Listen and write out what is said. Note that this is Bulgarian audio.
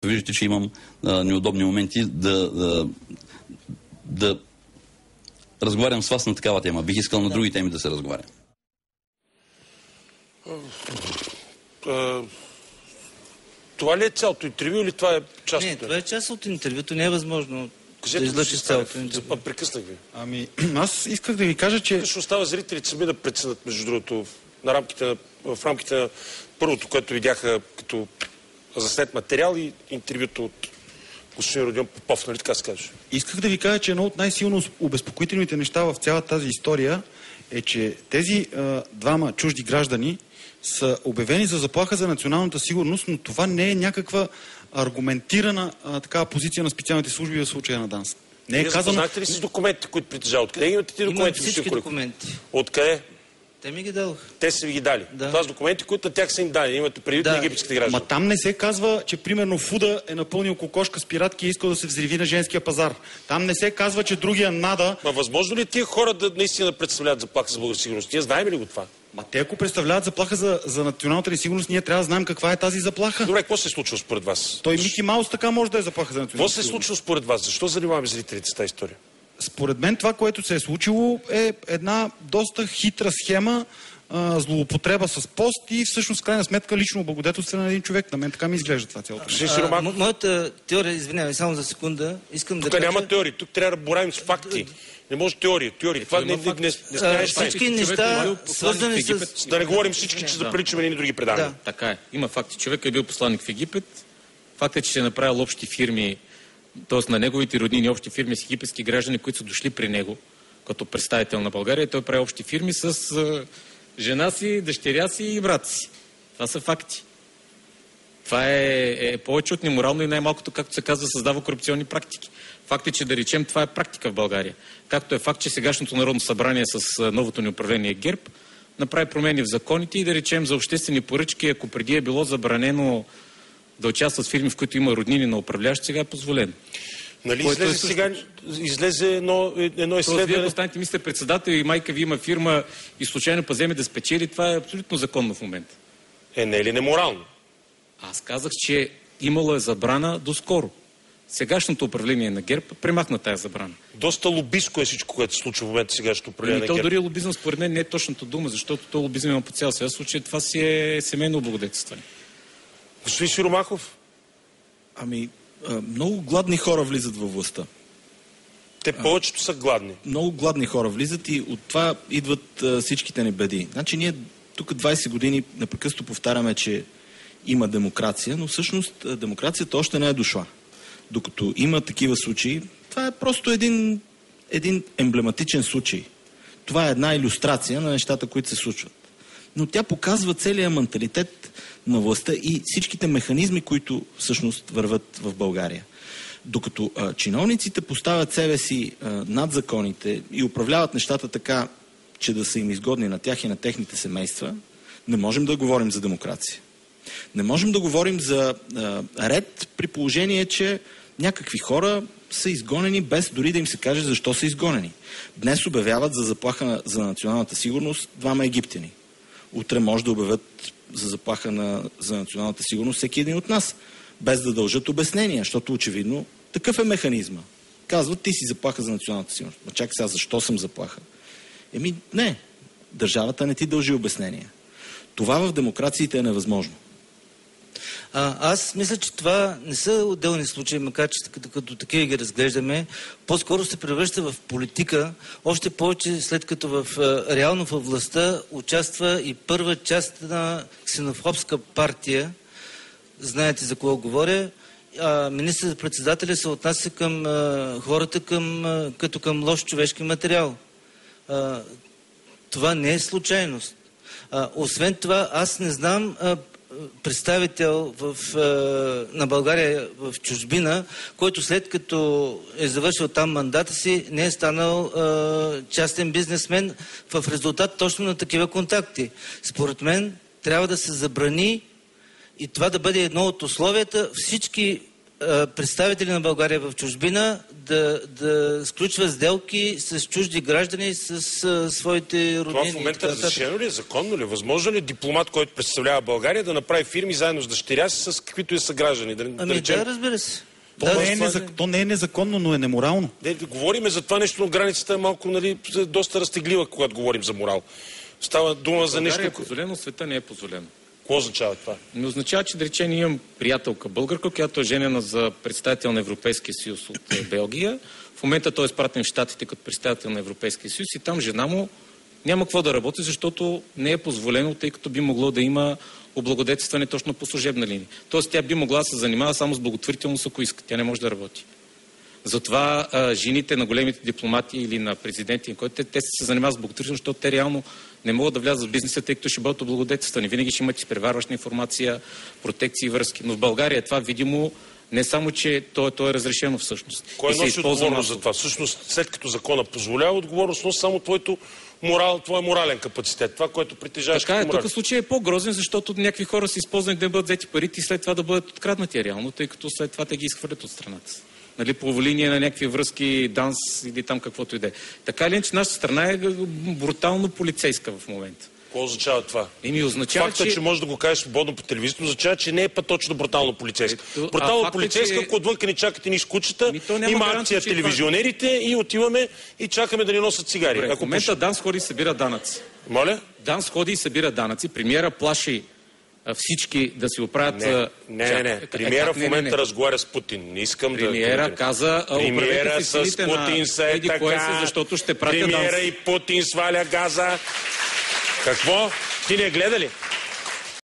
Виждате, че имам неудобни моменти да разговарям с вас на такава тема. Бих искал на други теми да се разговаря. Това ли е цялото интервю или това е част от... Не, това е част от интервюто. Не е възможно да излъчиш цялото интервю. Прекъснах ви. Аз исках да ви кажа, че... Ще остава зрителите сами да преценят, между другото, в рамките на първото, което видяха като заснет материал и интервюто от господин Родион Попов, нали така се каже? Исках да ви кажа, че едно от най-силно обезпокоителните неща в цялата тази история е, че тези двама чужди граждани са обявени за заплаха за националната сигурност, но това не е някаква аргументирана такава позиция на специалните служби в случая на ДАНС. Не е казано... Запознахте ли си документите, които притежава? Откъде имате ти документи? Имам всички документи. Откъде? Те ми ги дадоха. Те са ви ги дали? Да. Това са документи, които на тях са им дали. Имате предвид на египетските граждани. Ма там не се казва, че примерно Фуда е напълнил кокошка с пиратки и искал да се взриви на женския пазар. Там не се казва, че другия Нада... Ма възможно ли тия хора да наистина представляват заплаха за българска сигурност? Ние знаем ли го това? Ма те ако представляват заплаха за националната ни сигурност, ние трябва да знаем каква е тази заплаха. Добре, какво се е случило според вас? Той Мики Маус така може да е заплаха за националната сигурност. Какво се е случило според вас? Защо занимаваме зрителите с тази история? Според мен това, което се е случило, е една доста хитра схема, злоупотреба с пост и всъщност в крайна сметка лично облагодетелстване на един човек. На мен така ми изглежда това цялото. Моята теория, извинявай, само за секунда, искам тук да кажа... Тук няма теории, тук трябва да борим с факти. Не може теория. Това не всички неща, свързани с... Да не говорим всички, че да приличаме едни други предания. Така е. Има факти. Човек е бил посланник в Египет. Факт е, че се е направил общи фирми, т.е. на неговите роднини общи фирми с египетски граждани, които са дошли при него като представител на България. Той прави общи фирми с жена си, дъщеря си и брат си. Това са факти. Това е повече от неморално и най-малкото, както се казва, създава корупционни практики. Факт е, че да речем, това е практика в България. Както е факт, че сегашното Народно събрание с новото ни управление ГЕРБ направи промени в законите и да речем за обществени поръчки, ако преди е било забранено да участват в фирми, в които има роднини на управляващи, сега е позволено. Нали излезе едно изследване... Вие да станете министър-председател и майка ви има фирма и случайно паземе да спечели, това е абсолютно законно в момента. Не е ли неморално? Аз казах, че имало е забрана доскоро. Сегашното управление на ГЕРБ премахна тая забрана. Доста лобистко е всичко, което се случва в момента сегашното управление на ГЕРБ. То дори лобизъм според мен не е точната дума, защото то лобизъм има по цял свят. В случай това си е семейно облагодетелстване. Господин Сиромахов? Много гладни хора влизат във властта. Те повечето са гладни. Много гладни хора влизат и от това идват всичките ни беди. Значи ние тук 20 години непрекъснато повтаряме, че има демокрация, но всъщност демокрацията още не е дошла. Докато има такива случаи, това е просто един емблематичен случай. Това е една илюстрация на нещата, които се случват. Но тя показва целият менталитет на властта и всичките механизми, които всъщност върват в България. Докато чиновниците поставят себе си над законите и управляват нещата така, че да са им изгодни на тях и на техните семейства, не можем да говорим за демокрация. Не можем да говорим за ред при положение, че някакви хора са изгонени без дори да им се каже защо са изгонени. Днес обявяват за заплаха за националната сигурност двама египтяни. Утре може да обявят за заплаха за националната сигурност всеки един от нас, без да дължат обяснения, защото очевидно такъв е механизма. Казват, ти си заплаха за националната сигурност. Но чакай сега, защо съм заплаха? Не. Държавата не ти дължи обяснения. Това в демокрациите е невъзможно. Аз мисля, че това не са отделни случаи, макар че като такива ги разглеждаме. По-скоро се превръща в политика, още повече след като реално във властта участва и първа част на ксенофобска партия. Знаете за кого говоря. Министър-председателя се отнася към хората като към лош човешки материал. Това не е случайност. Освен това, аз не знам представител на България в чужбина, който след като е завършил там мандата си, не е станал частен бизнесмен в резултат точно на такива контакти. Според мен трябва да се забрани и това да бъде едно от условията всички представители на България в чужбина да сключват сделки с чужди граждани, с своите роднини. Това в момента разрешено ли е? Законно ли е? Възможно ли е дипломат, който представлява България, да направи фирми заедно с дъщеря си, с каквито и са граждани? Да, разбира се. То не е незаконно, но е неморално. Говориме за това нещо, но границата е малко, доста разтеглива, когато говорим за морал. Става дума за нещо... България е позволено, света не е позволено. Какво означава това? Не означава, че да речем имам приятелка българка, която е женена за представител на Европейския съюз от Белгия. В момента той е изпратен в Щатите като представител на Европейския съюз и там жена му няма какво да работи, защото не е позволено, тъй като би могло да има облагодетелстване точно по служебна линия. Тоест тя би могла да се занимава само с благотворителност, ако иска. Тя не може да работи. Затова жените на големите дипломати или на президенти, които те се занимават с благотворителност, защото те реално не могат да влязат в бизнеса, тъй като ще бъдат облагодетелствани. Винаги ще имат изпреварваща информация, протекции и връзки. Но в България това видимо не само, че то е разрешено всъщност. Кой носи отговорност за това? Всъщност, след като закона позволява отговорност, но само твой морален капацитет, това, което притежаваш. Така е, тук случай е по-грозен, защото някакви хора са използвани да бъдат взети парите и след това да бъдат откраднати реално, тъй като след това те ги изхвърлят от страната. Нали, по линия на някакви връзки, ДАНС или там каквото и да е. Така ли, че нашата страна е брутално полицейска в момента. Какво означава това? Означава, факта, че можеш да го кажеш свободно по телевизията, означава, че не е точно брутално полицейска. Брутално полицейска, ако отвънка ни чакате ни с кучета, има акция телевизионерите и отиваме и чакаме да ни носят цигари. В момента ДАНС ходи и събира данъци. Моля? ДАНС ходи и събира данъци. Премиера плаши всички да си оправят... Не. Премиера в момента разговаря с Путин. Не искам Премиера каза, премиера с Путин са е така. Защото ще пратя Премиера и Путин сваля газа. Какво? Ти не гледа ли?